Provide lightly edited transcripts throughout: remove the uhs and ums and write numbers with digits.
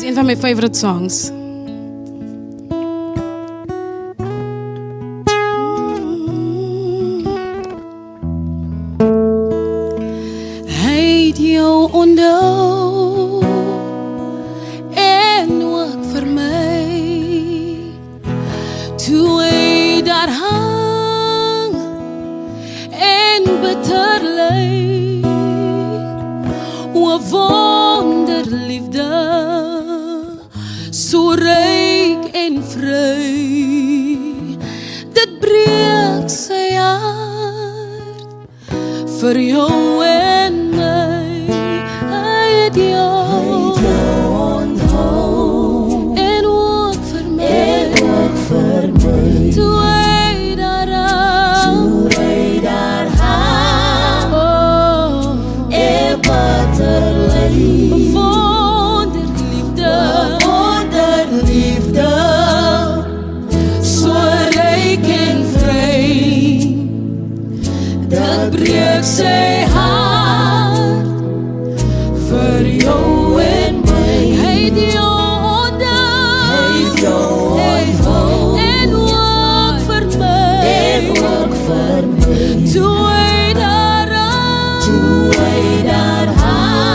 is een van my favorite songs. Hy het jou onthou en ook vir my. Toe hy daar hang en bitter ly, o wonderliefde, so ryk en vry, dit breek sy hart vir jou en my. Hy het jou onthou en ook vir my, toe hy daar hang, en bitter ly, wonderliefde, so ryk en vry, dit breek sy hart vir jou en my. Hy het jou onthou en ook vir my, toe hy daar hang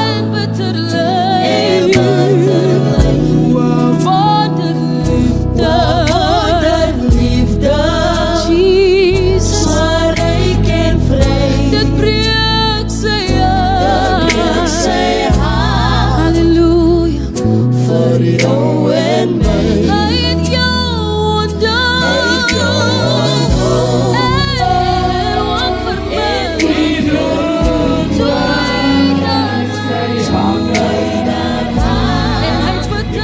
en bitter ly, wonderliefde, Jesus, so ryk en vry, dit breek sy hart, halleluja, vir jou en my. Hy het jou onthou en ook vir my, toe hy daar hang en hy bitter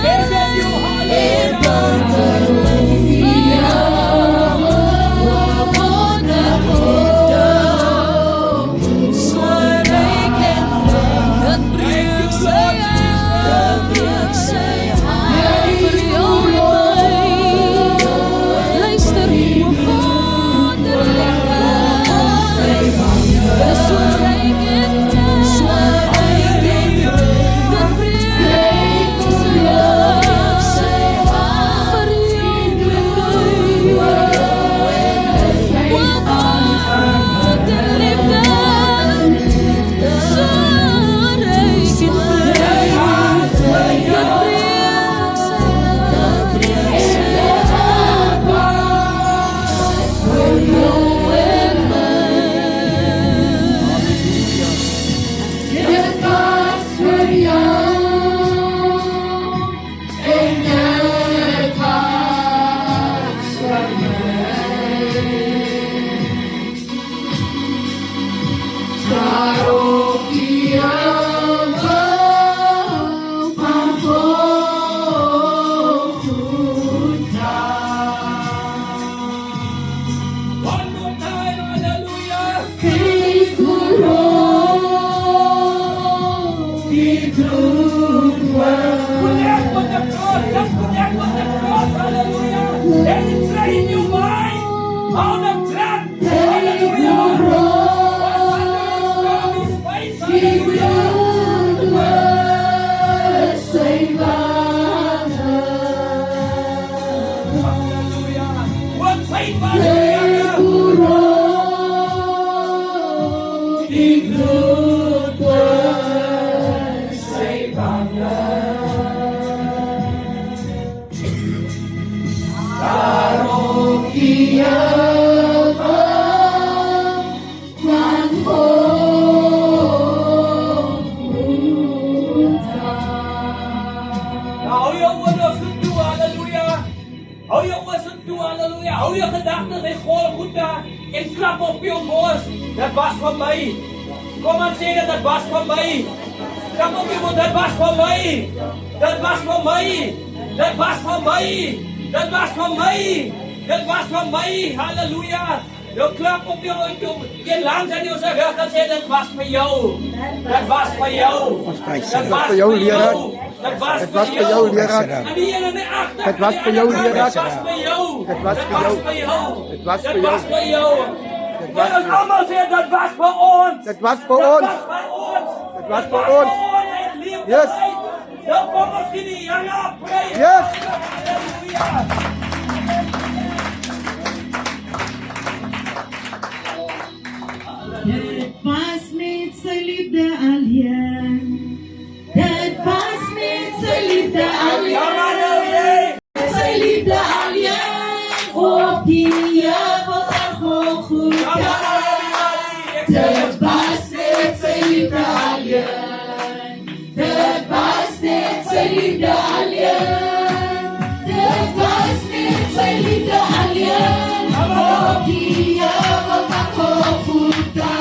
Hou jou gedagtes en Golgotha en klap op jou bors. Dit was vir my. Kom aan sê dit was vir my. Klap op jou bors, dit was vir my. Dit was vir my. Dit was vir my. Dit was vir my. Dit was vir my. Halleluja. Jou klap op jou land en jou rug en sê dit was vir jou. Dit was vir jou. Dit was vir jou, leraar. Dit was vir jou, leraar. En die ene net agter. Dit was vir jou, leraar. Dit was vir jou. Dit was vir jou. Dit was vir jou. Dit was allemaal sê dit was vir ons. Dit was vir ons. Dit was vir ons. Yes. The focus kini yang pray. Yes. Hallelujah. That past made sig liv det algen. That past made sig liv det algen. Hallelujah. Sig liv det algen. Och dia på tachochuta. That past made sig liv det algen. That past made sig liv det algen. That past made sig liv det algen. Och dia på tachochuta.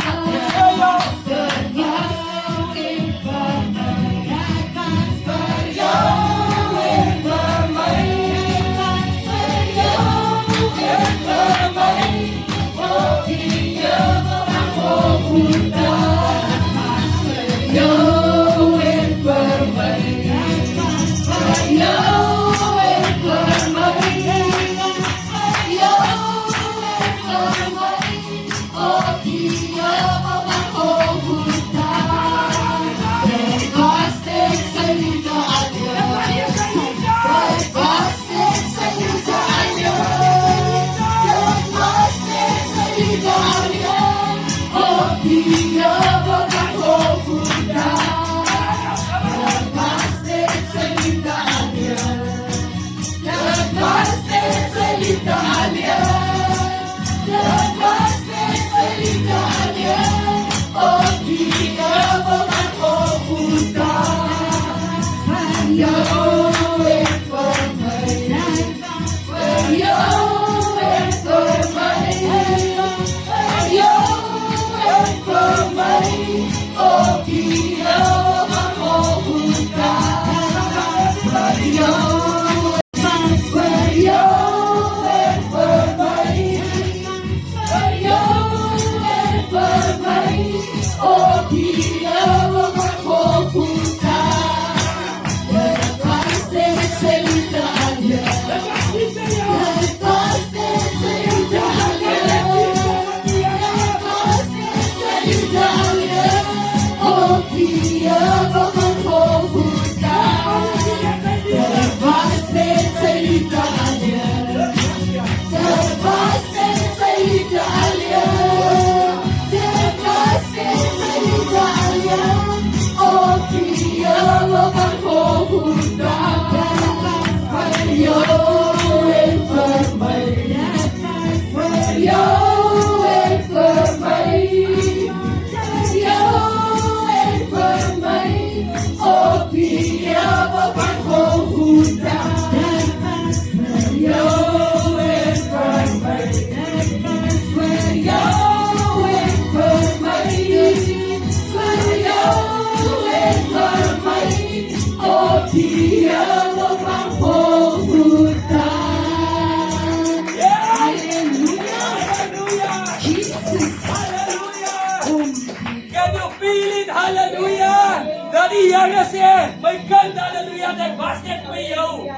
Can you feel it? Hallelujah. Daddy Yaga said, my God, hallelujah, that basket for you.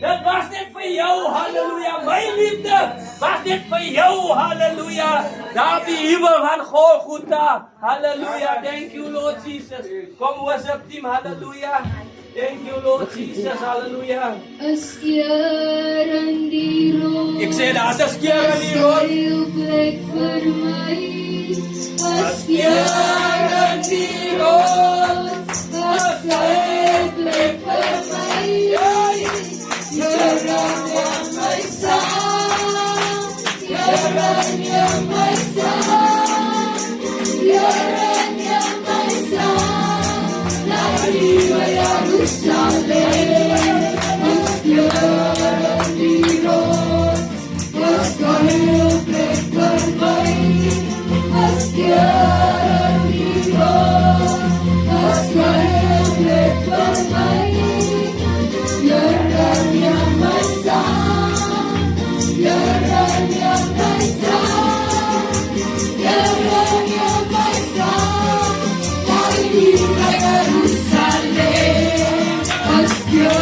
That basket for you, hallelujah. My liefde, basket for you, hallelujah. Daar die hemel van Golgotha, hallelujah. Thank you, Lord Jesus. Come worship team, hallelujah. Thank you, Lord Jesus, hallelujah. As keer in die rood. Ik zei dat, as keer in die rood. Plek vir my. As keer in die rood. As keer plek vir my. Here in my son. Here in my son. Here in my son. Arriba Jerusalem. As keer in die rood. As keer plek vir my. As keer in die rood. As keer plek vir my. Jerusalem,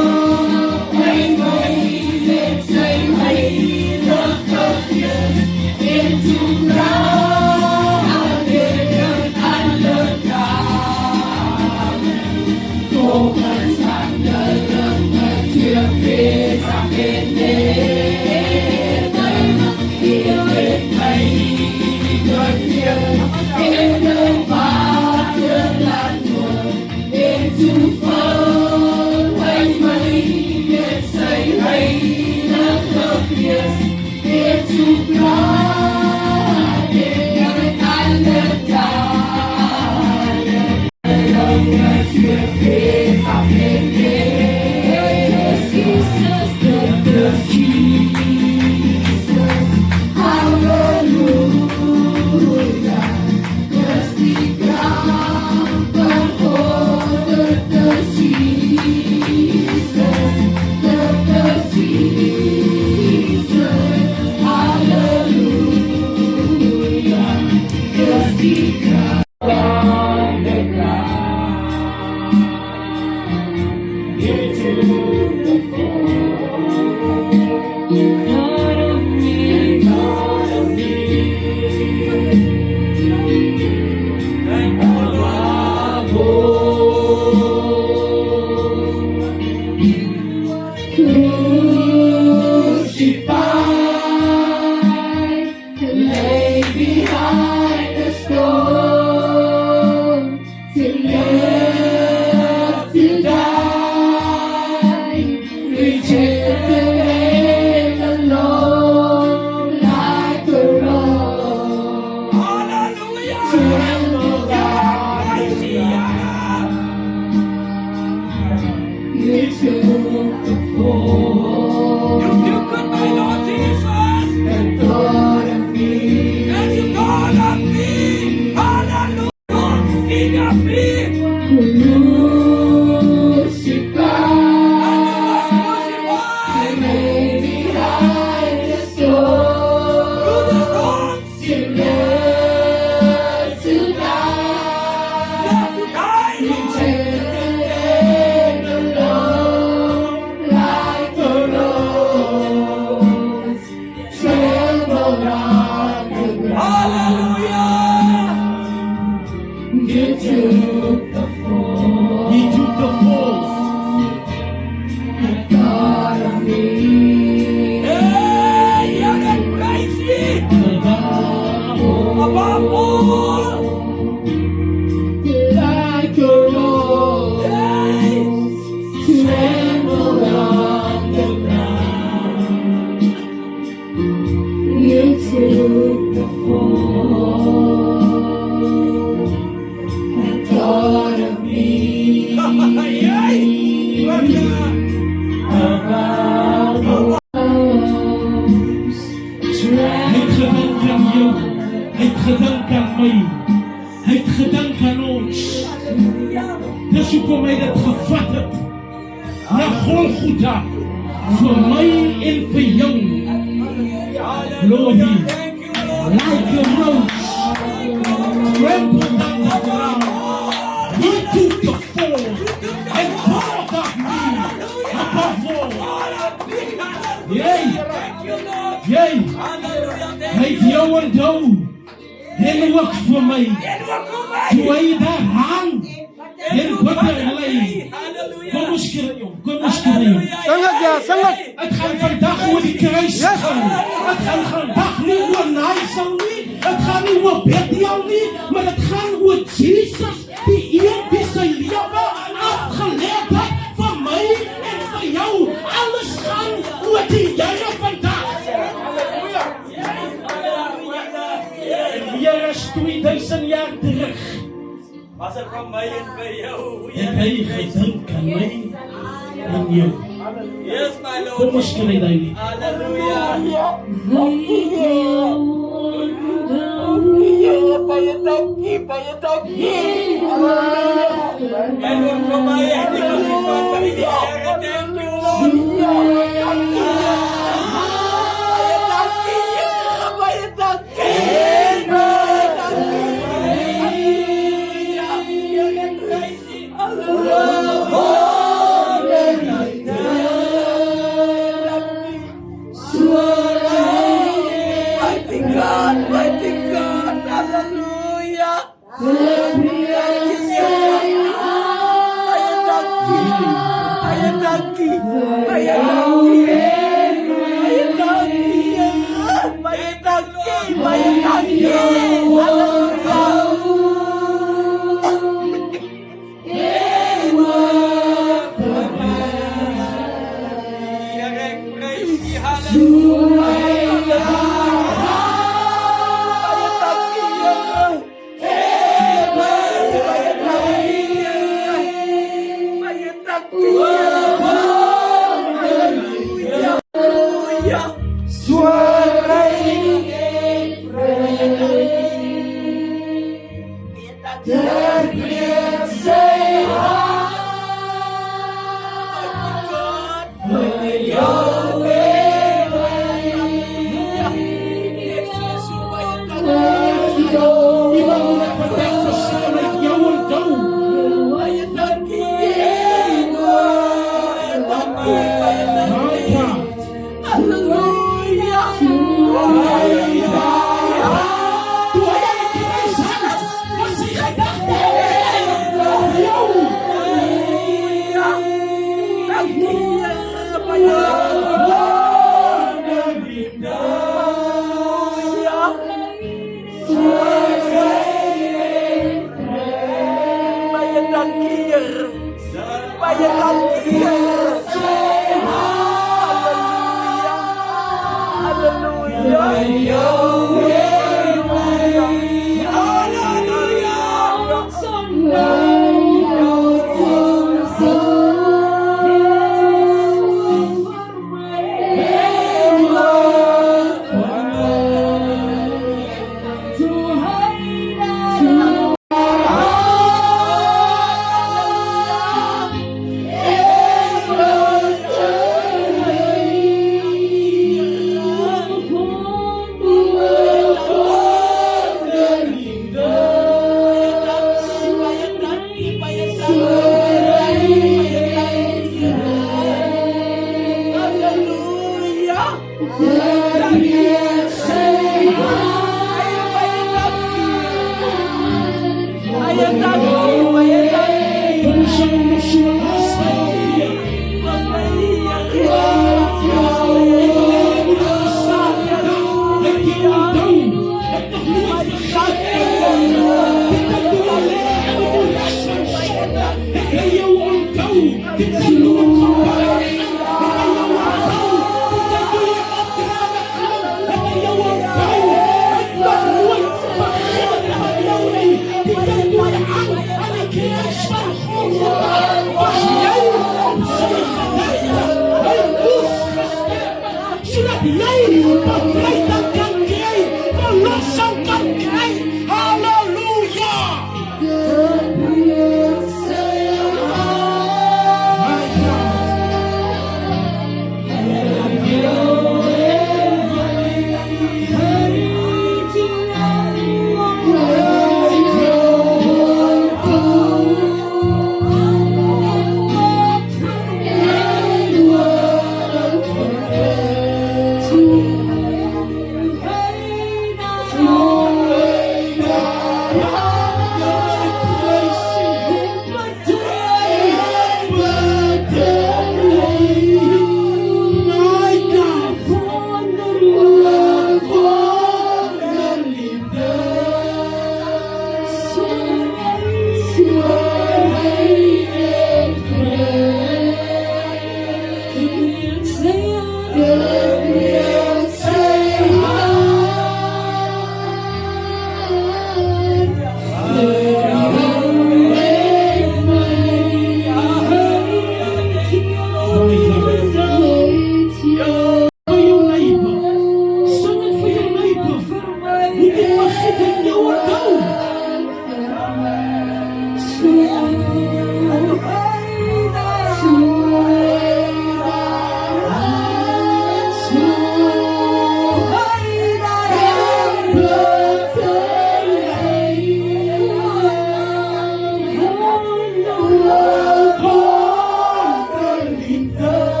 Love.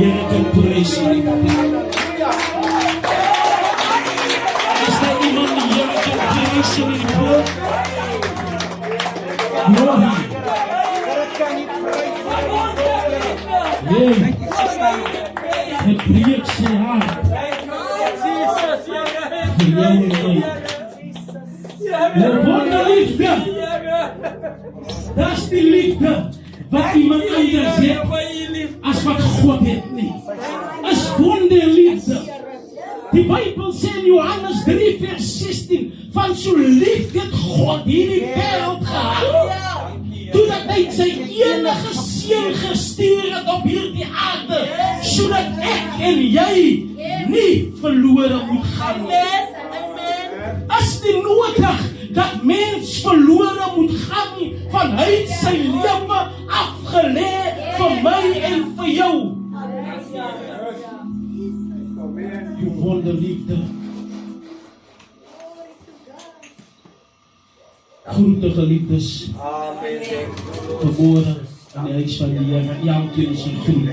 Here kan prys en liefde. Is daar iemand die Here kan prys en liefde? Glory. Nee, het breekt sy hart. Vir jou en my. Wonderliefde. Dis die liefde wat iemand anders het as wat God het nie. Is wonderliefde. Die Bybel sê in Johannes 3 vers 16 van so lief het God hierdie wêreld gehad. Totdat hy sy enige seun gestuur het op hierdie aarde, sodat ek en jy nie verlore moet gaan nie. Is nie nodig dat mens verlore moet gaan nie, van hy het sy lewe afgelê vir my en vir jou. Die wonderliefde. Groete geliefdes. Gebore in die huis van die Here. Elkeen is groet.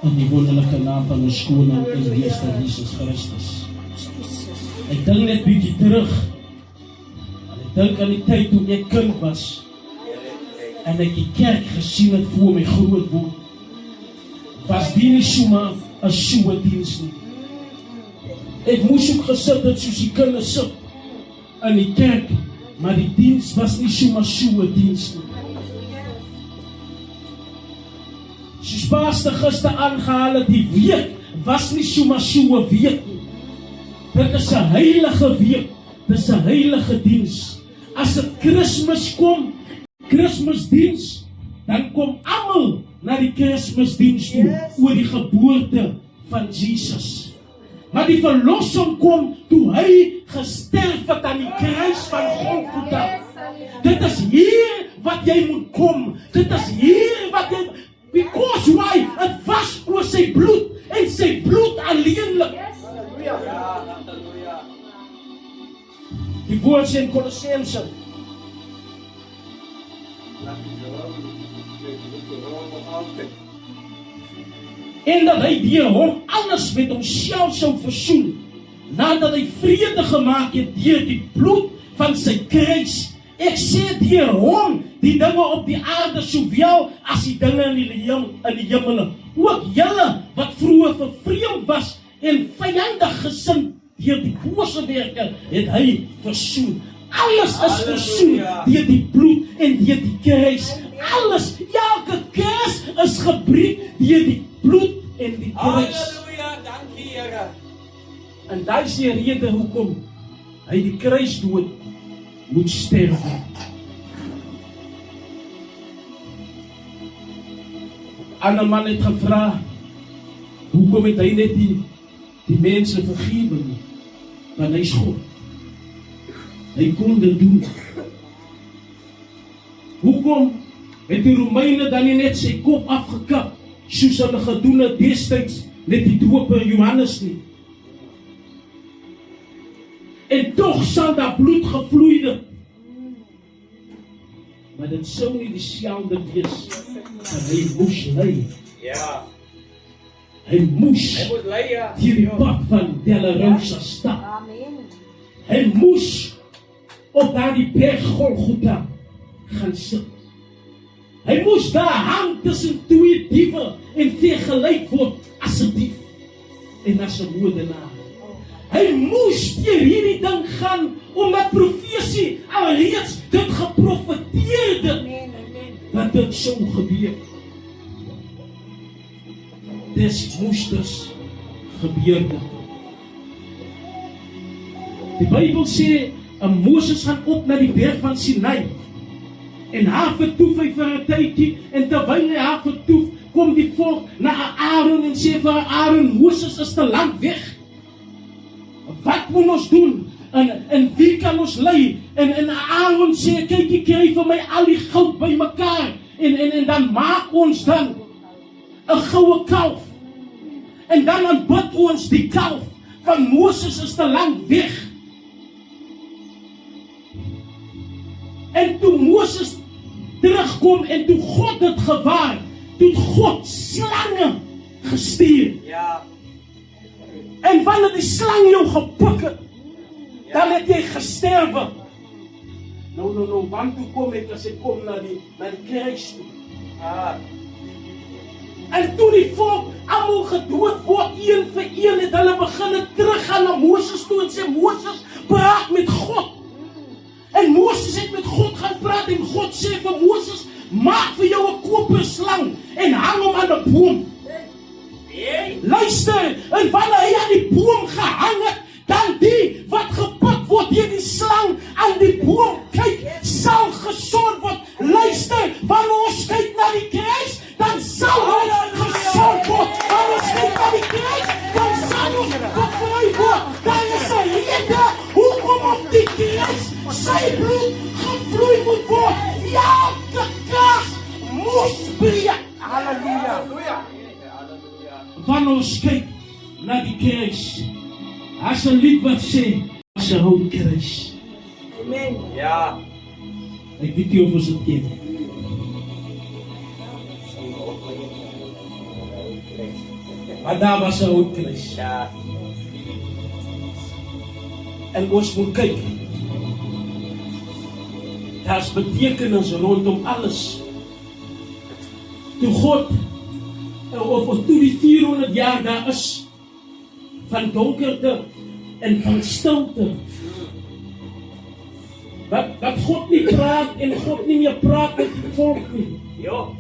In die wonderlike naam van ons koning en meester Jesus Christus. Ek dink net bietjie terug. En ek dink aan die tyd toe ek kind was. En ek die kerk gesien het voor my groot word. Was die nie sommer 'n soe diens nie. Ek moes ook gesit het soos die kinders sit in die kerk. Maar die diens was nie sommer soe diens nie. Soos pastor gister aangehaal het, die week was nie sommer soe week nie. Dit is 'n heilige week. Dit is 'n heilige diens. As dit Kersfees kom, Kersfeesdiens, dan kom almal na die Kersfeesdiens toe oor die geboorte van Jesus. Maar die verlossing kom toe hy gesterf het aan die kruis van Golgotha. Dit is hier wat jy moet kom. Dit is hier wat jy... Because why? Het was oor sy bloed en sy bloed alleenlik. Die woord sê in Kolossense. En dat hy deur hom alles met homself sou versoen, nadat hy vrede gemaak het deur die bloed van sy kruis. Ek sê deur hom die dinge op die aarde sowel as die dinge in die hemel. Ook julle wat vroeër vervreemd was en vyandig gesind deur die bose werke, het hy versoen. Alles is versoen deur die bloed en deur die kruis. Alles, elke kers is gebreek deur die bloed en die kruis. Halleluja, dankie Here. En daai is die rede hoekom hy die kruisdood moet sterf. Ander man het gevra, hoekom het hy net die mense vergewe nie? Want hy is God. Hy kon dit doen. Hoekom het die Romeine dan nie net sy kop afgekap, soos hulle gedoen het destyds met die doper Johannes nie? En tog sal daar bloed gevloeid het. Maar dit sou nie dieselfde wees, want hy moes ly. Ja. Hy moes Hy moet lei, ja. deur die pad van Dolorosa stap. Hy moes op daardie berg Golgotha gaan sit. Hy moes daar hang tussen twee diewe en vergelyk word as 'n dief en as 'n moordenaar. Hy moes deur hierdie ding gaan, omdat profesie alreeds dit geprofeteerde dat dit sou gebeur. Dis moes dus gebeurde. Die Bybel sê, Moses gaan op na die berg van Sinai, en haar vertoef hy vir 'n tydjie, en terwyl hy haar vertoef, kom die volk na Aaron en sê vir Aaron, Moses is te lank weg. Wat moet ons doen? En wie kan ons lei? En Aaron sê, kyk, ek kry vir my al die goud bymekaar, en dan maak ons dan 'n goue kalf. En dan aanbid ons die kalf, want Moses is te lank weg. En toe Moses terugkom en toe God het gewaar, toe God slange gestuur. Ja. En wanneer die slang jou gepik het, dan het jy gesterwe. Nou, want toe kom ek as ek kom na die kruis toe. Ah. En toe die volk almal gedood word, een vir een, het hulle begin teruggaan na Moses toe en sê, Moses, praat met God. En Moses het met God gaan praat en God sê vir Moses, maak vir jou 'n koperslang en hang hom aan 'n boom. Luister, en wanneer hy aan die boom gehang het, dan die wat gepik word deur die slang aan die boom, kyk, sal gesond word. Luister, wanneer ons kyk na die kruis, dan sal ons gesond word. Wanneer ons kyk na die kruis, dan sal ons bevry word. Daar is 'n rede hoekom op die kruis sy bloed gevloei moet word. Elke krag moes breek. Halleluja. Wanneer ons kyk na die kruis, as 'n lied wat sê, as 'n hout kruis. Amen. Ja. Ek weet nie of ons dit ken. Maar daar was 'n hout kruis. Ja. En ons moet kyk. Daar's betekenis rondom alles. Toe God, of toe die 400 jaar daar is, van donkerte en van stilte. Dat God nie praat en God nie meer praat met die volk nie. Jo,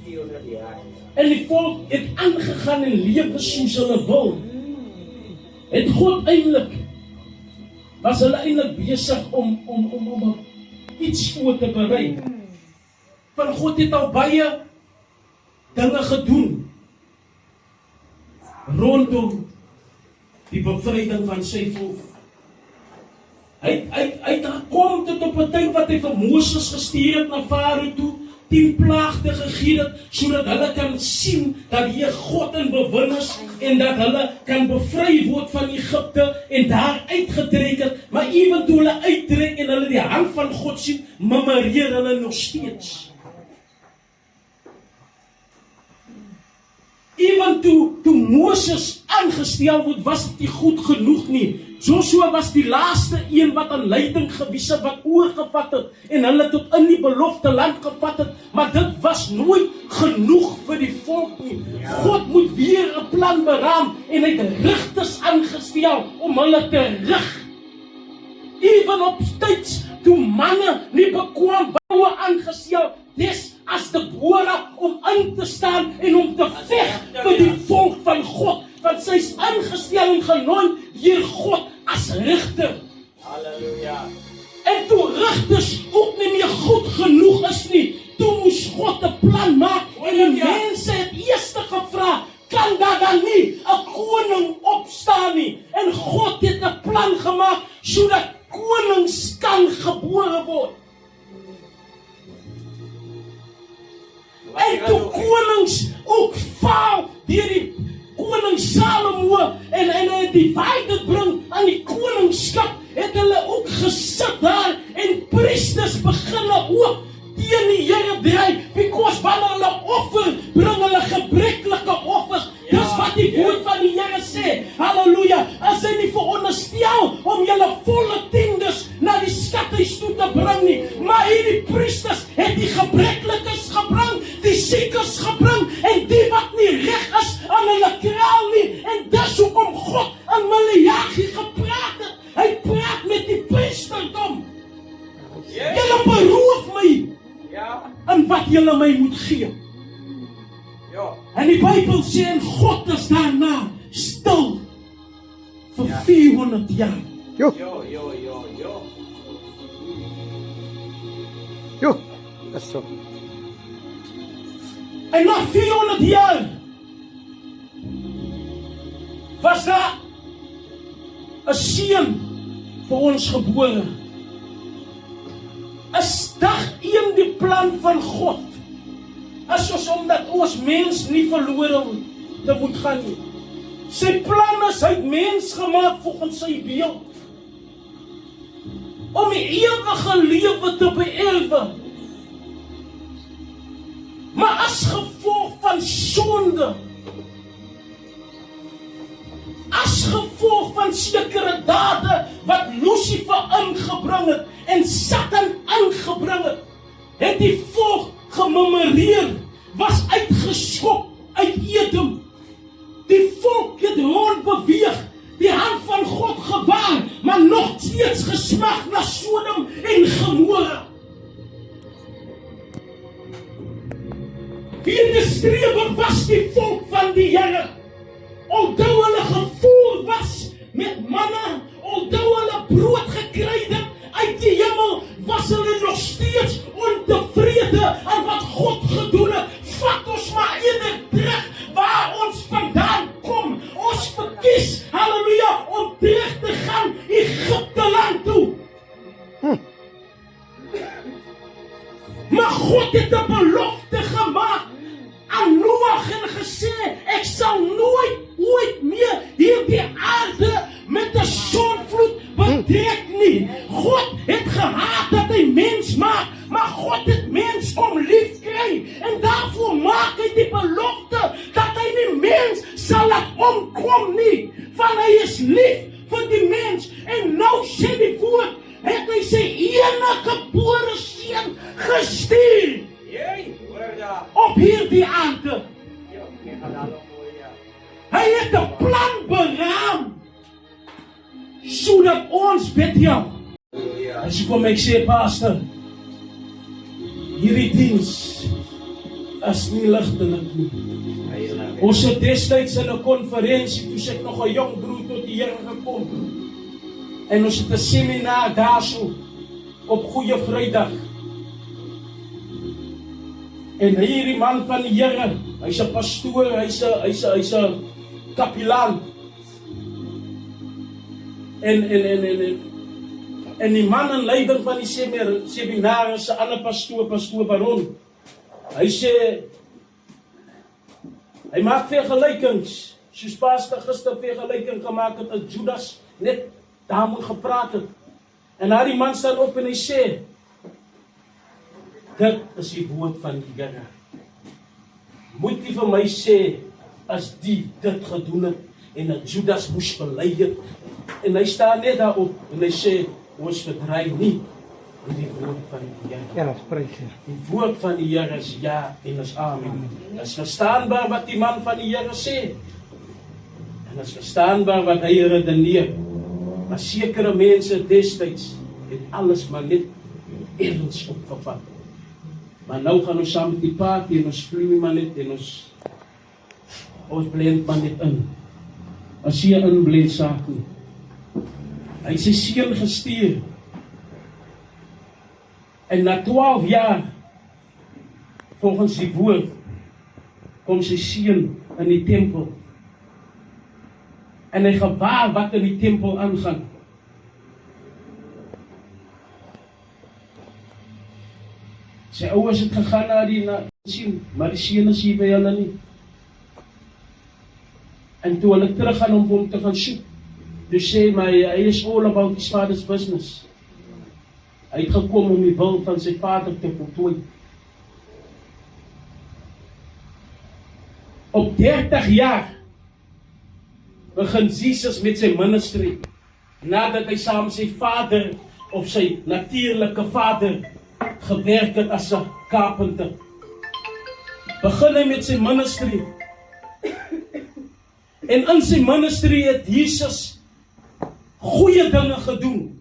400 jaar. En die volk het aangegaan en lewe soos hulle wil. Het God eintlik, was hulle eintlik besig om iets voor te berei. Want God het al baie dinge gedoen rondom die bevryding van sy volk. Hy het gekom tot op 'n tyd wat hy vir Moses gestuur het na Farao toe, 10 plaagte gegee het, sodat hulle kan sien dat hier God in bewind is en dat hulle kan bevry word van Egipte en daar uitgetrek het. Maar ewen toe hulle uittrek en hulle die hand van God sien, memoreer hulle nog steeds. Ewen toe Moses aangestel word, was dit nie goed genoeg nie. Joshua was die laaste een wat aan leiding gewys het, wat oorgevat het en hulle tot in die beloofde land gevat het, maar dit was nooit genoeg vir die volk nie. God moet weer 'n plan beraam en hy het rigters aangestel om hulle te rig. Ewen op tyds toe manne nie bekwam boue aangestel, dis as Deborah om in te staan en om te veg vir die volk van God, want sy is aangestel en genooi deur God as rigter. Halleluja. En toe rigters ook nie meer goed genoeg is nie, toe moes God 'n plan maak en die mense het eers gevra, kan daar dan nie 'n koning opstaan nie? En God het 'n plan gemaak sodat konings kan gebore word. En toe konings ook faal deur die koning Salomo en hy die waarheid bring aan die koningskap, het hulle ook gesit daar en priesters begin ook teen die Here draai, because wanneer hulle offer, bring hulle gebreklike offers. Dis wat die woord van die Here sê. Halleluja. As hy nie veronderstel om julle volle tiendes na die skathuis toe te bring nie, maar hierdie priesters het die gebreklikes gebring, die siekes gebring en die wat nie reg is aan hulle kraal nie. En dis hoekom God aan Maleagi gepraat het. Hy praat met die priesterdom. Julle beroof my en wat julle my moet gee. En die Bybel sê en God is daarna stil vir 400 jaar. Jo, dat is zo. En na 400 jaar was daar 'n seun vir ons gebore. Is dag een die plan van God? As ons omdat ons mens nie verlore te moet gaan nie. Sy plan is, hy het mens gemaak volgens sy beeld. Om die ewige lewe te beerwe. Maar as gevolg van sonde, as gevolg van sekere dade wat Lucifer ingebring het en Satan ingebring het, het die volk gememoreer, was uitgeskop uit Edom. Die volk het rondbeweeg, die hand van God gewaar, maar nog steeds gesmag na Sodom en Gomorra. Weergestrewe was die volk van die Here. Onthou hulle gevoel was met manna, onthou hulle brood gekry het uit die hemel, was hulle nog steeds ontevrede aan wat God gedoen het. Vat ons maar eerder terug waar ons vandaan kom. Ons verkies, halleluja, om terug te gaan Egypte land toe. Maar God het 'n belofte gemaak aan Noag en gesê, ek sal ooit meer hierdie aarde met 'n sonvloed bedek nie. God het gehaat dat hy mens maak, maar God het mens kom lief kry, en daarvoor maak hy die belofte dat hy nie mens sal laat omkom nie, want hy is lief vir die mens. En nou sê die woord, het hy sy enige gebore seun gestuur op hierdie aarde. Hy het 'n plan beraam sodat ons Bethel, as jy kom ek sê, pastor, hierdie diens is nie ligtelik nie. Ons het destyds in 'n konferensie, toe ek nog 'n jong broer tot die Here gekom, en ons het 'n seminar daarso op Goeie Vrydag. En hierdie man van die Here, hy's 'n pastoor, hy's 'n kapelaan. En die man in leiding van die seminar is 'n ander pastoor Baron. Hy sê, hy maak vergelykings, soos pastor gister vergelyking gemaak het, dat Judas net daar moet gepraat het. En daar die man staan op en hy sê, dit is die woord van die Here. Moet nie vir my sê, as dit gedoen het, en dat Judas moes bely het, en hy staan net daarop, en hy sê, ons verdraai nie, die woord van die Here. Ja, spreek. Die woord van die Here is ja, en is amen. Is verstaanbaar wat die man van die Here sê, en is verstaanbaar wat hy redeneer. Maar sekere mense destyds, het alles maar net ergens opgevat. Maar nou gaan ons saam met die party, en ons vloei maar net, en ons blend maar net in. As jy inblend saak nie. Hy het sy seun gestuur. En na 12 jaar, volgens die woord, kom sy seun in die tempel. En hy gewaar wat in die tempel aangaan. Sy ouers het gegaan na die sien, maar die seun is hier by hulle nie. En toe hulle teruggaan om hom te gaan soek, toe sê my, hy is all about his father's business. Hy het gekom om die wil van sy vader te voltooi. Op 30 jaar begin Jesus met sy ministry, nadat hy saam sy vader, of sy natuurlike vader, gewerk het as 'n carpenter. Begin hy met sy ministry. En in sy ministry het Jesus goeie dinge gedoen.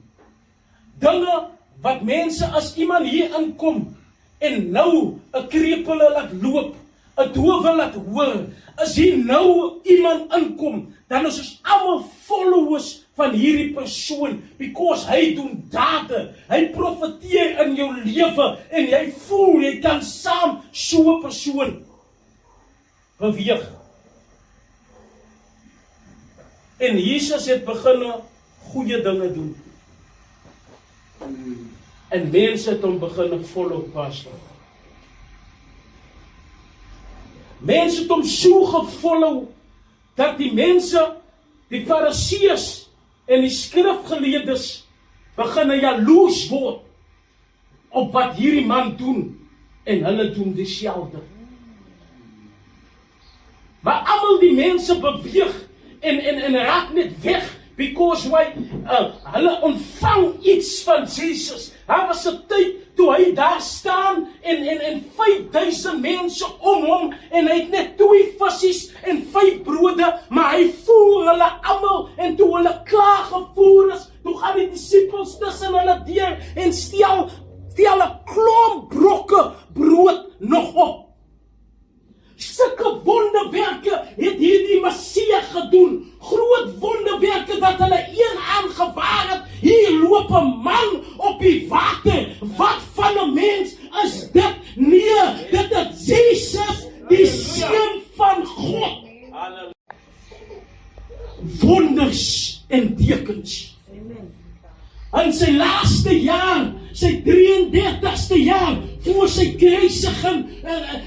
Dinge wat mense, as iemand hier inkom en nou 'n krepele laat loop, 'n dowe laat hoor, as hier nou iemand inkom, dan is ons almal followers van hierdie persoon, because hy doen dade, hy profeteer in jou lewe, en jy voel, jy kan saam so 'n persoon beweeg. En Jesus het begin goeie dinge doen. En mense het hom begin follow, pastor. Mense het hom so gefollow, dat die mense, die Fariseërs en die skrifgeleerdes, begin jaloers word op wat hierdie man doen, en hulle doen dieselfde. Maar almal die mense beweeg, en raak net weg. Because why? Hulle ontvang iets van Jesus. Daar was 'n tyd toe hy daar staan en 5000 mense om hom en hy het net 2 visse en 5 brode, maar hy voer hulle almal en toe hulle klaar gevoer is, toe gaan die disippels tussen hulle deur en stel 'n klomp brokke brood nog op. Sulke wonderwerke het hierdie Messia gedoen. Groot wonderwerke dat hulle een aangewaar het. Hier loop 'n man op die water. Wat van 'n mens is dit? Nee, dit is Jesus, die Seun van God. Wonders en tekens. In sy laaste jaar, sy 33ste jaar, voor sy kruisiging,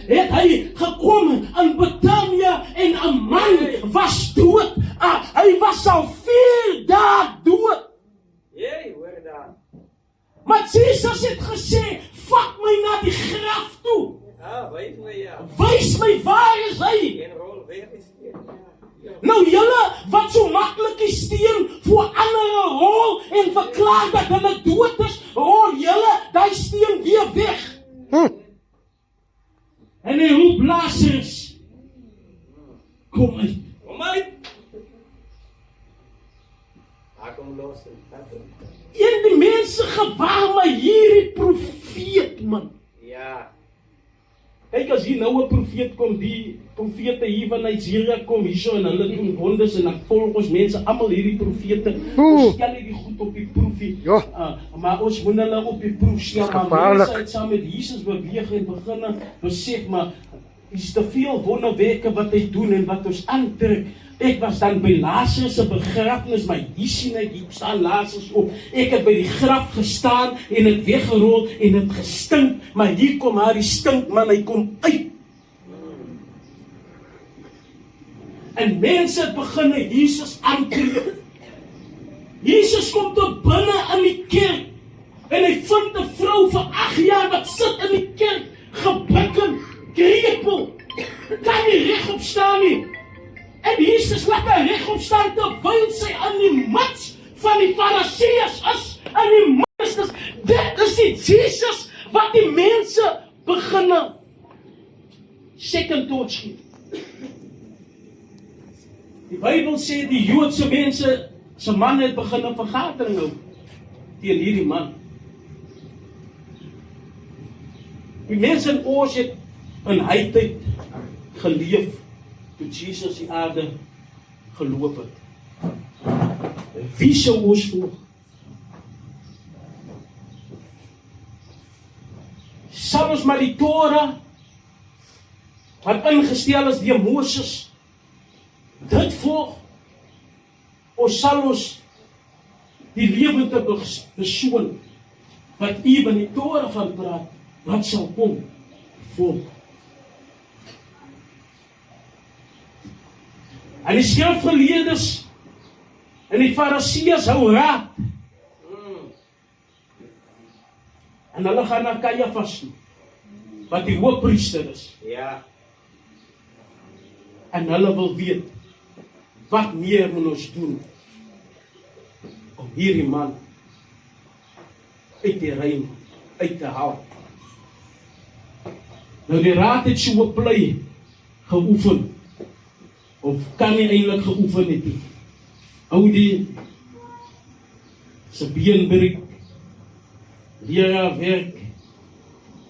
het hy gekom in Betanië en 'n man was dood. Hy was al 4 dae dood. Jee, hoor daar. Maar Jesus het gesê, vat my na die graf toe. Wys my ja. Wys my waar is hy? En rol weg is hier. Nou julle wat so maklik die steen voor ander rol en verklaar dat hulle dood is, rol julle die steen weer weg. En hy roep Lazarus, kom uit. Kom uit. Kom los. En die mense gewaar my hierdie profeet, man. Ja. Kyk, as hier nou 'n profeet kom, die profete hier van Nigeria kom hierso en hulle doen wonders en dan volg ons mense almal hierdie profete. Ons stel nie die goed op die proefie. Maar ons moet hulle op die proef stel. Maar mense het saam met Jesus beweeg en begin besef, maar is te veel wonderwerke wat hy doen en wat ons aantrek. Ek was dan by Lazarus se begrafnis, maar hier sien ek, hier staan Lazarus op. Ek het by die graf gestaan en het weggerol en het gestink, maar hier kom haar die stinkman, hy kom uit. En mense het begin Jesus aankleed. Jesus kom tot binne in die kerk en hy vind 'n vrou van 8 jaar wat sit in die kerk, gebukken, krepel, kan nie regop staan nie. En Jesus laat haar regop staan terwyl sy in die midde van die Fariseërs is, in die ministers. Dit is die Jesus wat die mense beginne second thoughts gee. Die Bybel sê die Joodse mense se manne het begin 'n vergadering hou teen hierdie man. Die mense in ons het in hy tyd geleef toe Jesus die aarde geloop het. Wie sou ons volg? Sal ons maar die Torah wat ingestel is deur Moses dit volg? Of sal ons die lewende persoon wat hier in die Torah van praat, wat sal kom volg? En die skrifgeleerdes en die Fariseërs hou raad. En hulle gaan na Caiaphas toe, wat die hoofpriester is. Ja. En hulle wil weet, wat meer moet ons doen om hierdie man uit die ruim uit te haal. Nou die raad het so 'n plei geoefen, of kan nie eintlik geoefen het nie. Ou die se been breek, leraar werk,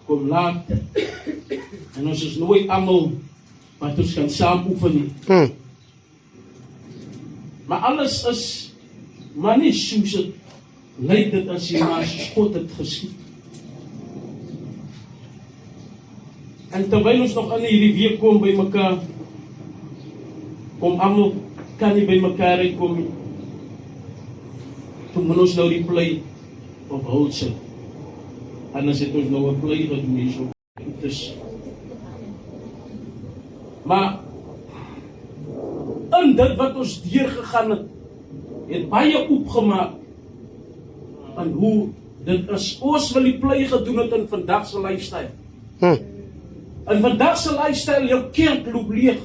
kom laat, en ons is nooit almal wat ons kan saam oefen nie. Maar alles is maar nie soos het lyk dit as jy maar soos God het geskied. En terwyl ons nog in hierdie week kom by mekaar, kom almal kan nie by mekaar uitkom nie. Toe moet ons nou die plei op hul sit. Anders het ons nou 'n plei gedoen hierso. Maar in dit wat ons deurgegaan het baie oopgemaak aan hoe dit is. Ons wil die plei gedoen het in vandag se lifestyle. In vandag se lifestyle, jou kerk loop leeg.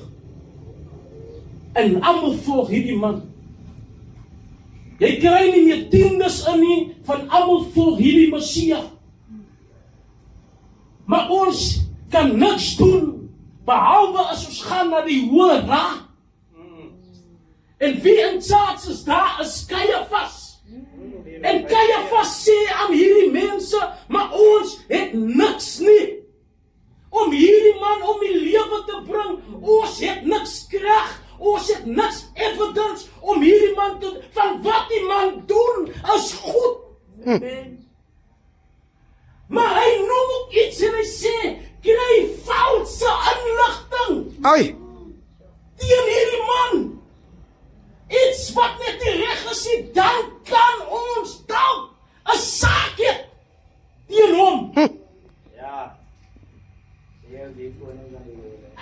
En almal volg hierdie man. Jy kry nie meer tiendes in nie, van almal volg hierdie Messia. Maar ons kan niks doen, behalwe as ons gaan na die Hoë Raad. En wie in charge is daar, is Caiaphas. En Caiaphas sê aan hierdie mense, maar ons het niks nie. Om hierdie man om die lewe te bring, ons het niks krag, ons het niks evidence om hierdie man te, van wat die man doen, is goed. Maar hy noem ook iets en hy sê, kry valse inligting teen hierdie man. Iets wat net die reg is, dan kan ons dalk 'n saak hê teen hom. Ja.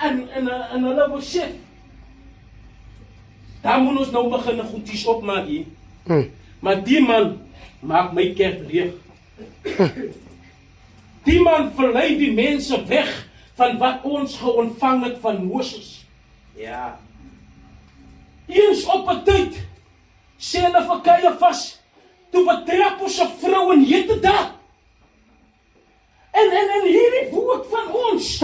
En hulle wil sê, daar moet ons nou begin goedjies opmaak hier. Maar die man maak my kerk leeg. Die man verlei die mense weg van wat ons geontvang het van Moses. Ja. Eens op 'n tyd sê hulle vir Caiaphas, toe betrap ons 'n vrou en heterdaad. En hierdie woord van ons,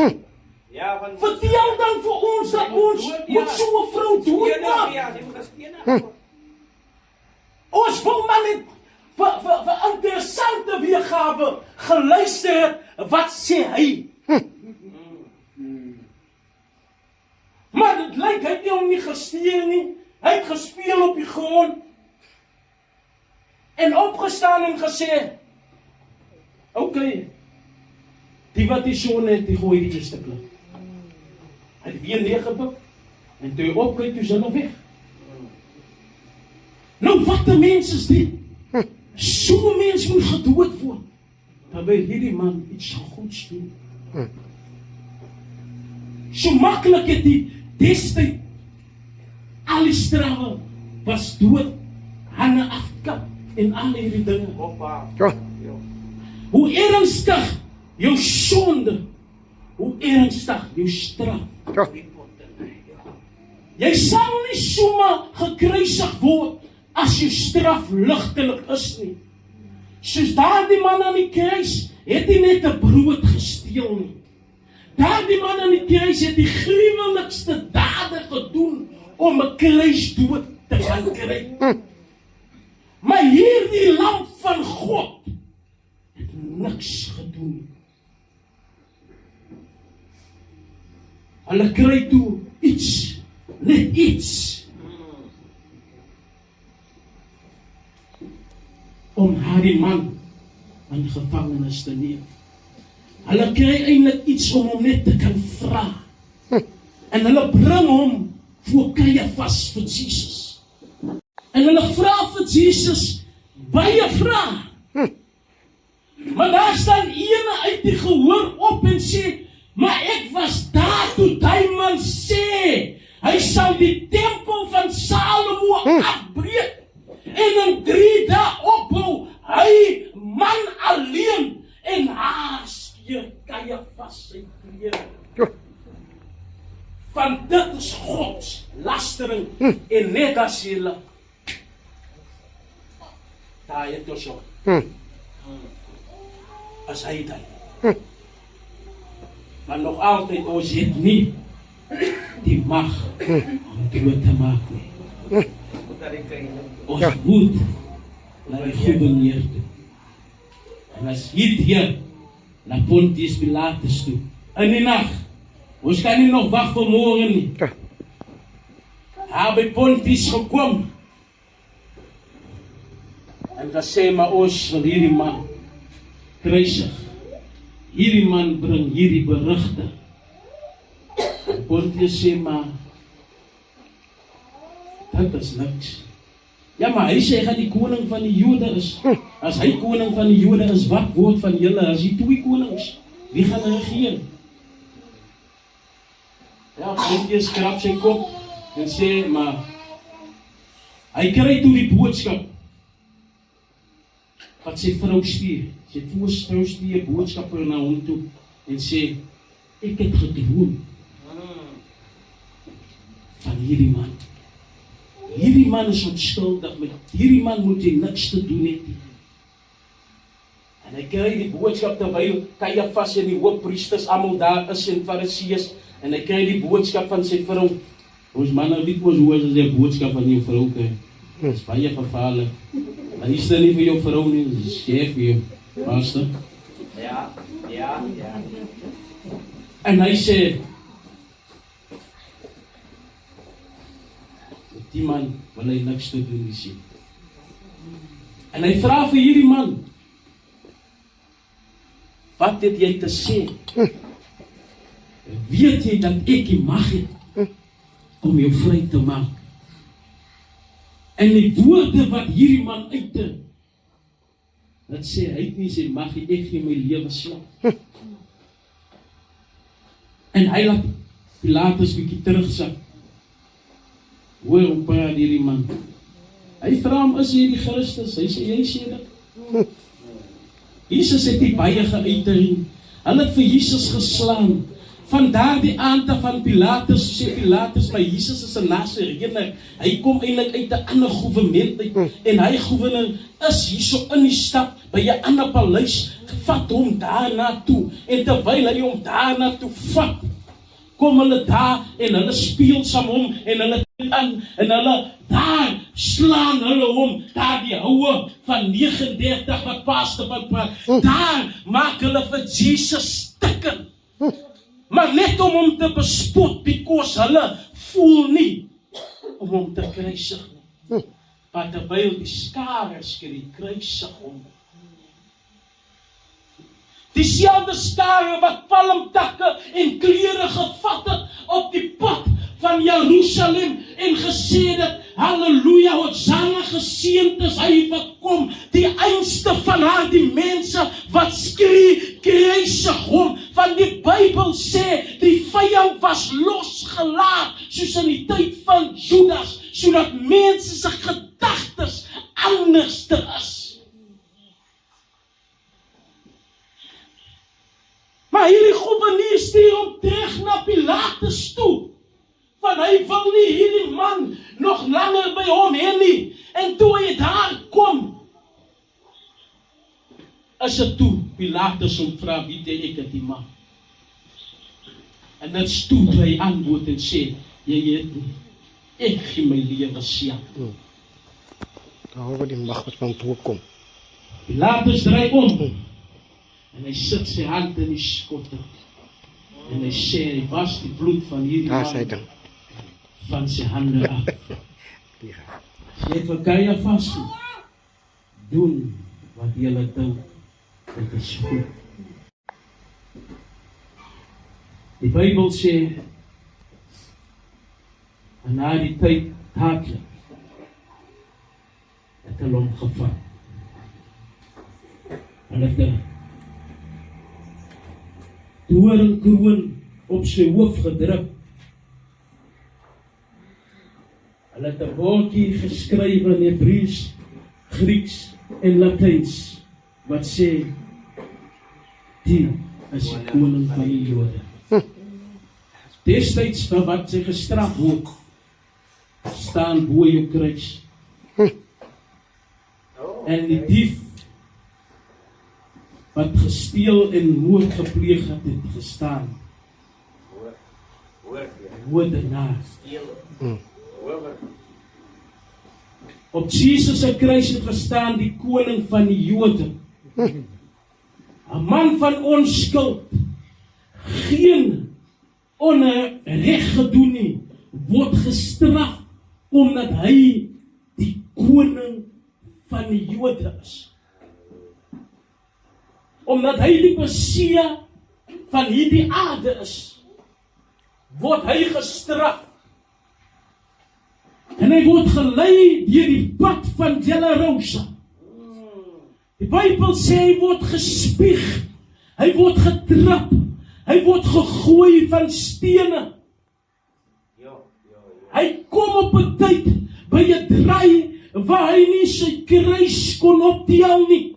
Ja, van vertel dan vir ons dat ons moet so 'n vrou doodmaak. Ja, die moet gespeen. Ons wil maar net vir interessante weergawe geluister het, wat sê hy? Maar dit lyk, hy het hom nie gesteer nie, hy het gespeel op die grond, en opgestaan en gesê, okay, die wat die son het, die gooi die eerste klip. Hy het weer neergebuk, en toe hy opkyk, toe is hy nog weg. Nou, wat 'n mens is dit? So'n mens moet gedood word, terwyl hierdie man iets goeds doen. So maklik het die destyd, al die strawe was dood, hande afkap, en al hierdie dinge. Hoppa. Hoe ernstig jou sonde, hoe ernstig jou straf. Jy sal nie sommer gekruisig word, as jou straf ligtelik is nie. Soos daardie man aan die kruis, het hy net 'n brood gesteel nie. Daardie man aan die kruis het die gruwelikste dade gedoen, om 'n kruisdood te gaan kry. Maar hierdie lam van God, het niks gedoen. Hulle kry toe iets, net iets, om hierdie man in gevangenis te neem. Hulle kry eintlik iets om hom net te kan vra. En hulle bring hom voor Caiaphas vir Jesus. En hulle vra vir Jesus baie vrae. Maar daar staan ene uit die gehoor op en sê, maar ek was daar toe die man sê, hy sal die tempel van Salomo afbreek en in 3 dae opbou, hy man alleen, en haar skeer Caiaphas sy klere. Want dit is Gods lastering, en net as julle, daar het ons op, as hy die. Maar nog altyd, ons het nie die mag om dood te maak nie. Ons moet na die gouverneur toe. En as hier na Pontius Pilatus toe, in die nag, ons kan nie nog wag vir môre nie. Daar by Pontius gekom, en gesê, maar ons wil hierdie man kruisig. Hierdie man bring hierdie berigte. En Pontius sê, maar dit is niks. Ja, maar hy sê, hy gaan die koning van die Jode is. As hy koning van die Jode is, wat word van julle as die 2 konings? Wie gaan regeer? Ja, Pontius krap sy kop en sê, maar hy kry toe die boodskap wat sy vrou stuur. Sy vrou stuur boodskapper na hom toe en sê, ek het gedroom van hierdie man. hierdie man is onskuldig, met hierdie man moet jy niks te doen het. En hy kry die boodskap terwyl Caiaphas en die hoofpriesters almal daar is en Fariseërs, en hy kry die boodskap van sy vrou. Ons manne weet mos hoe as jy boodskap van jou vrou kry. Dit is baie gevaarlik. Maar is dit nie vir jou vrou nie, dit is vir jou, pastor. Ja. En hy sê, die man wil hy niks te doen nie. En hy vra vir hierdie man, wat het jy te sê? Weet jy dat ek die mag het om jou vry te maak? En die woorde wat hierdie man uitte, dat sê, hy het nie sy mag, ek gee my lewe slag. En hy laat Pilatus bietjie terugsak. Hoor hoe praat hierdie man. Hy vra hom, is jy die Christus? Hy sê, jy sê dit. Jesus het nie baie geuiter nie. Hulle het vir Jesus geslaan. Van daardie aand af van Pilatus, sê Pilatus, maar Jesus is 'n Nasareëner. Hy kom eintlik uit 'n ander gouverneur uit, en hy gouverneur is hierso in die stad, by 'n ander paleis, vat hom daarna toe, en terwyl hy hom daarna toe vat, kom hulle daar, en hulle speel saam hom, en hulle aan, en hulle daar slaan hulle hom, daar die houe van 39 wat pastor wat praat, daar maak hulle vir Jesus stikken. Maar net om hom te bespot, because hulle voel nie om hom te kruisig nie. Maar terwyl die skare skree, kruisig hom. Dieselfde skare wat palmtakke en klere gevat het op die pad van Jerusalem en gesê dat, halleluja, Hosanna, geseënd is hy wat kom, die einste van haar, die mense wat skree, kruisig hom, van die Bybel sê, die vyand was losgelaat, soos in die tyd van Judas, sodat mense se gedagtes anders is. Maar hierdie gouverneur stuur hom terug na Pilatus toe, want hy wil nie hierdie man nog langer by hom heen nie. En toe hy daar kom, is dit toe Pilatus hom vra, weet jy, ek het die mag. En dit stoot hy antwoord en sê, jy het nie, ek gee my lewe slag. Daar waar die mag wat van voor kom. Pilatus draai om, en hy sit sy hand in die skotte, en hy sê, hy was die bloed van hierdie Daar is hy man dan. van sy hande af. Sê vir Caiaphas, doen wat julle dink, dit is goed. Die Bybel sê, en na die tyd dadelik, het hulle hom gevat. En het 'n doringkroon op sy hoof gedruk. Hulle het 'n woordjie geskryf in Hebreëus, Grieks en Latyns, wat sê, die is die koning van die Jode. Destyds vir wat sy gestraf word, staan bo jou kruis. En die dief wat gesteel en moord gepleeg het, het gestaan. Moordenaar. Op Jesus se kruis het gestaan die koning van die Jode. 'n man van onskuld, geen onreg gedoen nie, word gestraf omdat hy die koning van die Jode is. Omdat hy die Messia van hierdie aarde is, word hy gestraf. En hy word gelei deur die pad van Dolorosa. Die Bybel sê hy word gespieg, hy word getrap, hy word gegooi van stene. Hy kom op 'n tyd by 'n draai waar hy nie sy kruis kon optel nie.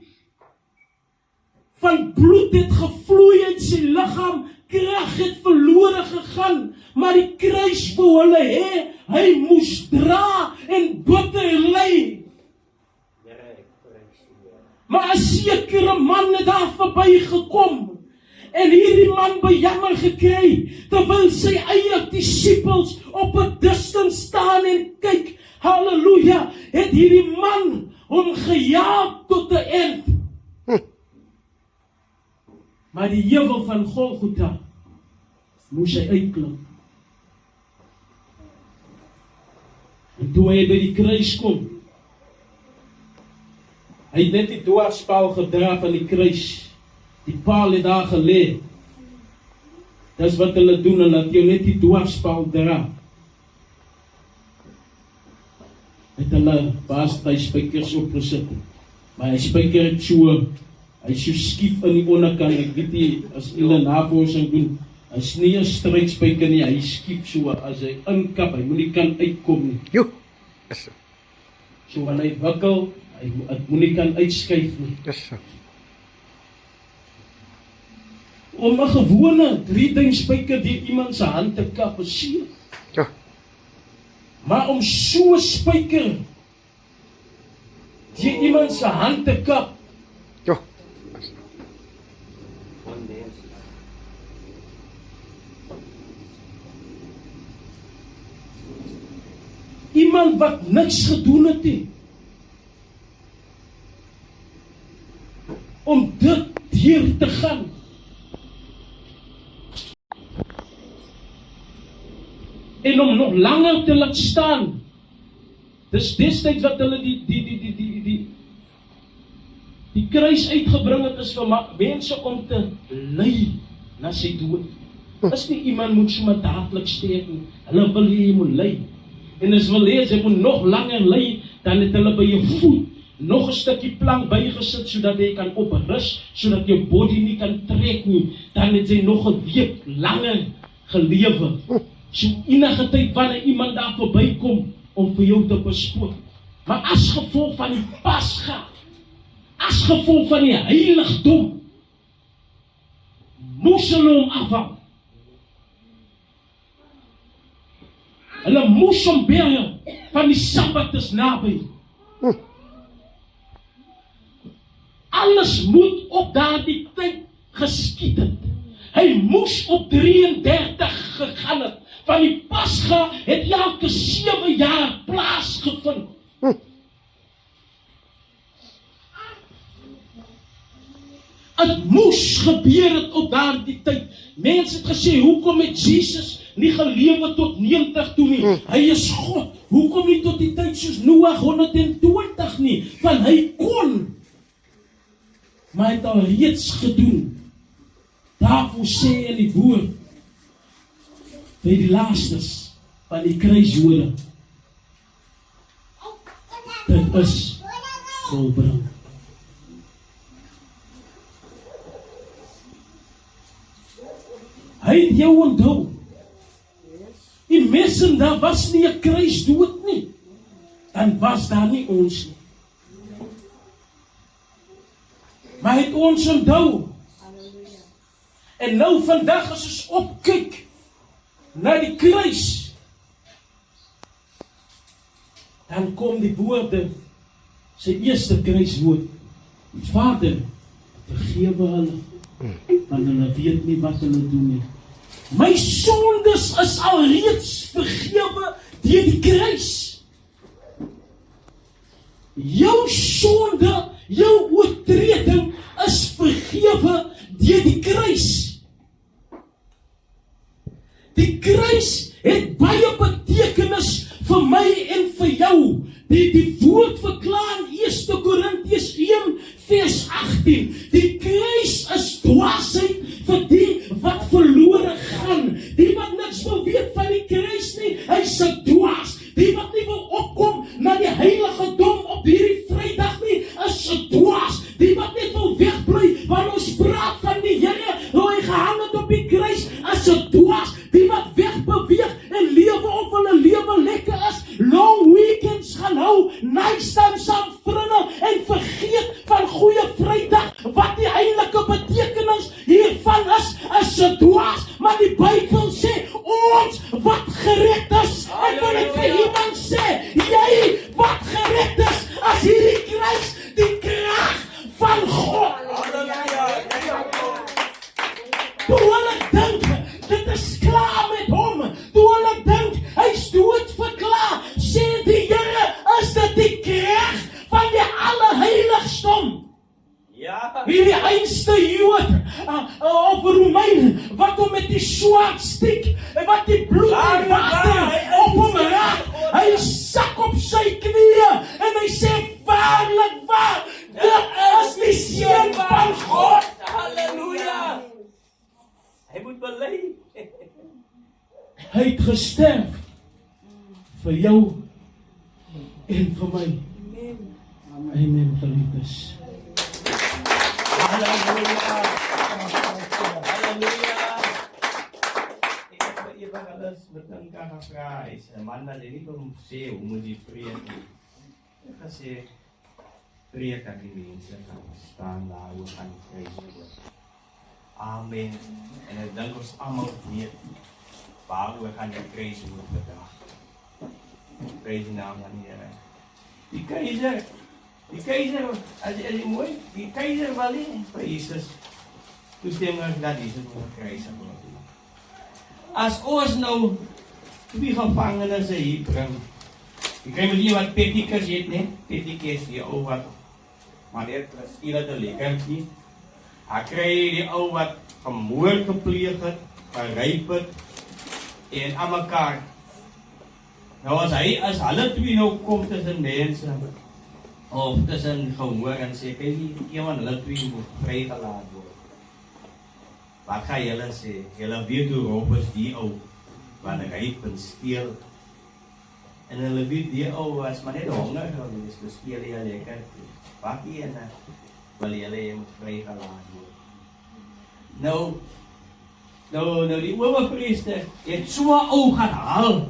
Van bloed het gevloei uit sy liggaam, krag het verlore gegaan, maar die kruis wou hulle hê, hy moes dra en bitter ly. Maar 'n sekere man het daar verby gekom, en hierdie man bejammer gekry, terwyl sy eie disippels op 'n distance staan en kyk, halleluja, het hierdie man hom gejaag tot die eind. Maar die heuwel van Golgotha moes hy uitklim. En toe hy by die kruis kom, hy het net die dwarspaal gedra van die kruis. Die paal het daar gelê. Dis wat hulle doen, hulle laat jou net die dwarspaal dra. Het hulle baas by spykers opgesit. Maar hy spyker het so, hy is so skief in die onderkant, ek weet nie, as hulle navorsing doen, hy is nie 'n strykspyker nie, hy is skief so, as hy inkap, hy moet nie kan uitkom nie. Jo. So wanneer hy wikkel, hy moet nie kan uitskuif nie. Yes. Om 'n gewone 3-duim spyker deur iemand se hand te kap is seer. Ja. Maar om so 'n spyker deur iemand se hand te kap, Jo. iemand wat niks gedoen het nie, om dit deur te gaan. En om nog langer te laat staan. Dis destyds wat hulle die kruis uitgebring het, is vir mense om te ly na sy dood. Is nie iemand moet so maar dadelik sterf nie. Hulle wil jy moet ly. En as wil jy moet nog langer ly, dan het hulle by jou voet nog 'n stukkie plank bygesit, sodat jy kan oprus, sodat jou body nie kan trek nie. Dan het jy nog 'n week langer gelewe. So enige tyd wanneer iemand daar verbykom om vir jou te bespoot. Maar as gevolg van die Pasga, as gevolg van die heiligdom, moes hulle hom afhaal. Hulle moes hom bury, van die Sabbat is naby. Alles moet op daardie tyd geskied het. Hy moes op 33 gegaan het. Van die Pasga het elke 7 jaar plaasgevind. Het moes gebeur het op daardie tyd. Mense het gesê, hoekom het Jesus nie gelewe tot 90 toe nie? Hy is God. Hoekom nie tot die tyd soos Noag 120 nie? Want hy kon. Maar hy het al reeds gedoen. Daarvoor sê in die woord, by die laastes van die kruiswoorde, dit is volbring. Hy het jou onthou. Die mense daar was nie 'n kruisdood nie. Dan was daar nie ons nie. Maar hy het ons onthou. En nou vandag as ons opkyk na die kruis, dan kom die woorde, sy eerste kruiswoord, Vader, vergewe hulle, want hulle weet nie wat hulle doen nie. My sondes is alreeds vergewe deur die kruis. Jou sonde, jou oortreding is vergewe deur die kruis. Die kruis het baie betekenis vir my en vir jou. Die woord verklaar in 1 Korintiërs 1 vers 18. Die kruis is dwaasheid vir die wat verlore gaan. Die wat niks wil weet van die kruis nie, hy is 'n dwaas. Die wat nie wil opkom na die heilige dom op hierdie Vrydag nie, is 'n dwaas. Die wat net wil wegbly, want ons praat van die Here, hoe hy gehang het op die kruis, is 'n dwaas. Die wat wegbeweeg en lewe of hulle lewe lekker is, long weekends gaan hou, nightstand saam vriende en vergeet van Goeie Vrydag, wat die eintlike betekenis hiervan is 'n dwaas. Hierdie einste Jood of Romein wat hom met die swaard stiek en wat die bloed en water op hom raak. Hy sak op sy knieë en hy sê waarlik waar, dit is die seun van God. Halleluja. Hy moet bely. Hy het gesterf vir jou en vir my. Amen, geliefdes. Halleluja. Halleluja. Ek het vir ewig alles met hom kan gevra. Hy sê, man, dat hy nie vir hom sê, hoe moet jy preek? Ek het gesê, preek dat die mense kan staan daar, hoe gaan die prys. Amen. En ek dink ons almal weet, waaroor gaan die prys word vandag. Prys die naam van die Here. Die keizer, as jy mooi, die keizer wil nie vir Jesus toestemming dat Jesus moet keizer word. As ons nou die gevangenes hier bring, jy kry met die wat pettikus het, ne? Pettikus, die ou wat, maar dit is hier te lekkertjie. Hy kry die ou wat gemoord gepleeg het, geryp het, en aan mekaar. Nou as hulle twee nou kom tussen mense, of tussen gehoor en sê, kyk die een van hulle twee moet vrygelaat word. Wat gaan julle sê? Julle weet hoe rob is die ou, wat ryp en steel. En hulle weet die ou was maar net honger gewees, dus steel jy lekker. Wat die ene, wil julle moet vrygelaat word. Nou die owerpriester het so 'n ou gaan haal,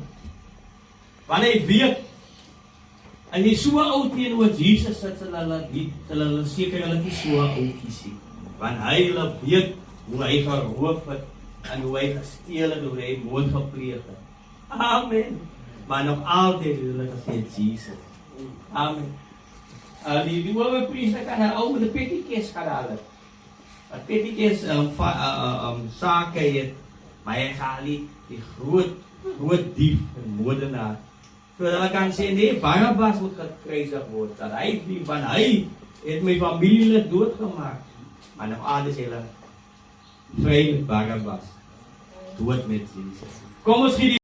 want hy weet, en hy so 'n ou teenoor Jesus sit, hulle seker hulle nie so 'n ou kies nie, want hy weet hoe hy geroof het, en hoe hy gesteel het, hoe hy moord gepleeg het. Amen. Maar nog altyd hulle gesê Jesus. Amen. Die owerpriester kan hy ou met 'n pettikus gaan haal. Wat pettikus sake het, maar hy gaan die groot dief en moordenaar. So hulle kan sê, nee, Barabbas moet gekruisig word, dat hy dief, want hy het my familie doodgemaak. Maar nog aarde sê hulle, vry met Barabbas, dood met Jesus. Kom ons gee die